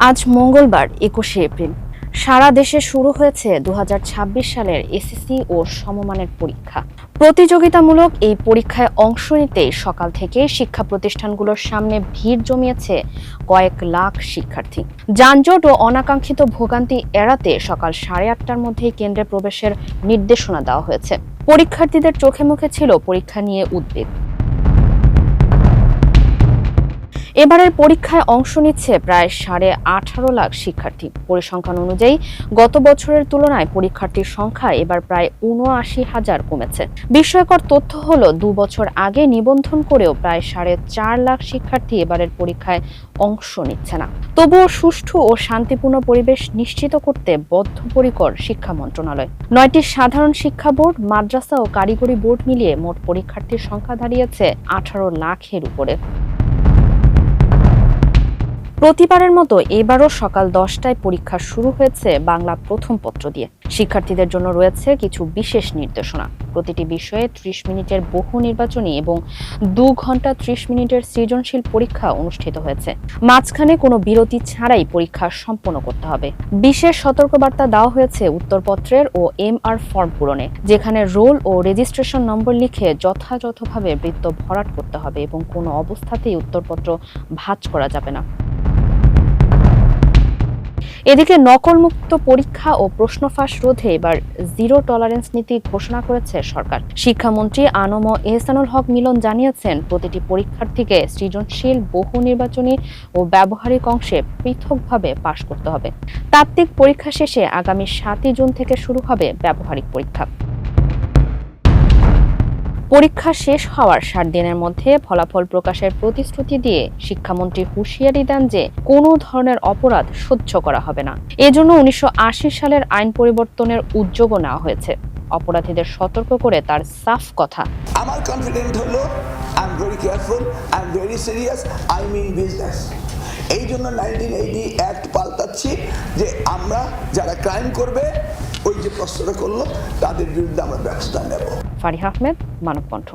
আজ মঙ্গলবার ২১শে এপ্রিল। সারা দেশে শুরু হয়েছে ২০২৬ সালের এসএসসি ও সমমানের পরীক্ষা। প্রতিযোগিতামূলক এই পরীক্ষায় অংশ নিতে সকাল থেকে শিক্ষা প্রতিষ্ঠানগুলোর সামনে ভিড় জমিয়েছে কয়েক লাখ শিক্ষার্থী। যানজট ও অনাকাঙ্ক্ষিত ভোগান্তি এড়াতে সকাল ৮:৩০টার মধ্যেই কেন্দ্রে প্রবেশের নির্দেশনা দেওয়া হয়েছে। পরীক্ষার্থীদের চোখে মুখে ছিল পরীক্ষা নিয়ে উদ্বেগ। এবারের পরীক্ষায় অংশ নিচ্ছে প্রায় ১৮.৫ লাখ শিক্ষার্থী। পরিসংখ্যান অনুযায়ী গত বছরের তুলনায় পরীক্ষার্থীর সংখ্যা এবার প্রায় ৭৯,০০০ কমেছে। বিস্ময়কর তথ্য হলো ২ বছর আগে নিবন্ধন করেও প্রায় ৪.৫ লাখ শিক্ষার্থী এবারের পরীক্ষায় অংশ নিচ্ছে না। তবুও সুষ্ঠু ও শান্তিপূর্ণ পরিবেশ নিশ্চিত করতে বদ্ধপরিকর শিক্ষা মন্ত্রণালয়। ৯টি সাধারণ শিক্ষা বোর্ড, মাদ্রাসা ও কারিগরি বোর্ড মিলিয়ে মোট পরীক্ষার্থীর সংখ্যা দাঁড়িয়েছে ১৮ লাখের উপরে। প্রতিবারের মতো এবারও সকাল ১০টায় পরীক্ষা শুরু হয়েছে বাংলা প্রথম পত্র দিয়ে। শিক্ষার্থীদের জন্য রয়েছে কিছু বিশেষ নির্দেশনা। প্রতিটি বিষয়ে ৩০ মিনিটের বহু নির্বাচনী এবং ২ ঘন্টা ৩০ মিনিটের সৃজনশীল পরীক্ষা অনুষ্ঠিত হয়েছে। মাঝখানে কোনো বিরতি ছাড়াই পরীক্ষা সম্পন্ন করতে হবে। বিশেষ সতর্কবার্তা দেওয়া হয়েছে উত্তরপত্রের ও এমআর ফর্ম পূরণে, যেখানে রোল ও রেজিস্ট্রেশন নম্বর লিখে যথাযথভাবে বৃত্ত ভরাট করতে হবে এবং কোনো অবস্থাতেই উত্তরপত্র ভাঁজ করা যাবে না। এদিকে নকলমুক্ত পরীক্ষা ও প্রশ্ন ফাঁস রোধে এবার জিরো টলারেন্স নীতি ঘোষণা করেছে সরকার। শিক্ষামন্ত্রী আনম এহসানুল হক মিলন জানিয়েছেন, প্রতিটি পরীক্ষার্থীকে সৃজনশীল, বহু নির্বাচনী ও ব্যবহারিক অংশে পৃথকভাবে পাশ করতে হবে। তাত্ত্বিক পরীক্ষা শেষে আগামী ৭ জুন থেকে শুরু হবে ব্যবহারিক পরীক্ষা। পরীক্ষা শেষ হওয়ার ৬০ দিনের মধ্যে ফলাফল প্রকাশের প্রতিশ্রুতি দিয়ে শিক্ষামন্ত্রী হুঁশিয়ারি দেন যে কোনো ধরনের অপরাধ সহ্য করা হবে না। এজন্য ১৯৮০ সালের আইন পরিবর্তনের উদ্যোগও নেওয়া হয়েছে। অপরাধীদের সতর্ক করে তার সাফ কথা, আমার কনফিডেন্ট হলো I am very careful, I am very serious, I mean business. এই জন্য 1980 অ্যাক্ট পাল্টাচ্ছি যে আমরা যারা ক্রাইম করবে, ওই যে প্রশ্নটা করলো, তাদের বিরুদ্ধে আমরা ব্যবস্থা নেব। ফারিহা আহমেদ, মানবকণ্ঠ।